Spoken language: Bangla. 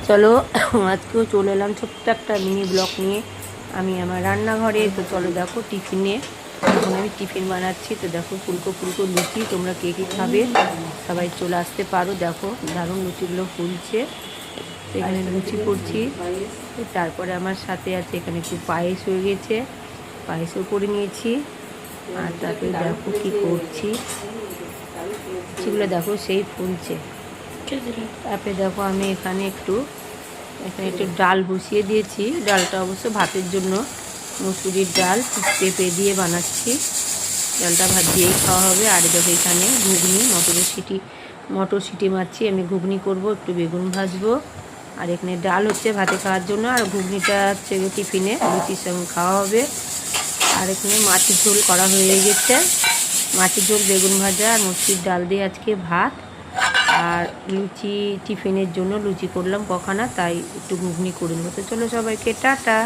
চলো আজকেও চলে এলাম ছোট্ট একটা মিনি ব্লগ নিয়ে আমি আমার রান্নাঘরে। তো চলো দেখো টিফিনে এখন আমি টিফিন বানাচ্ছি। তো দেখো ফুলকো ফুলকো লুচি, তোমরা কে কী খাবে সবাই চলে আসতে পারো। দেখো দারুণ লুচিগুলো ফুলছে। তো এখানে লুচি করছি। তারপরে আমার সাথে আছে এখানে একটু পায়েস হয়ে গেছে, পায়েসও করে নিয়েছি। আর তারপরে দেখো কী করছি, লুচিগুলো দেখো সেই ফুলছে। তারপরে দেখো আমি এখানে একটু ডাল বসিয়ে দিয়েছি। ডালটা অবশ্য ভাতের জন্য, মুসুরির ডাল পেঁপে দিয়ে বানাচ্ছি। ডালটা ভাত দিয়েই খাওয়া হবে। আর দেখো এখানে ঘুগনি, মটরশুঁটি মারছি। আমি ঘুগনি করব, একটু বেগুন ভাজবো। আর এখানে ডাল হচ্ছে ভাতে খাওয়ার জন্য, আর ঘুগনিটা হচ্ছে টিফিনে লুচির সঙ্গে খাওয়া হবে। আর এখানে মাছের ঝোল করা হয়ে গেছে, মাছের ঝোল, বেগুন ভাজা আর মসুরির ডাল দিয়ে আজকে ভাত। আর লুচি টিফিনের জন্য লুচি করলাম কখানা, তাই একটু ঘুগনি করে নেবো। তো চলো সবাইকে টাটা।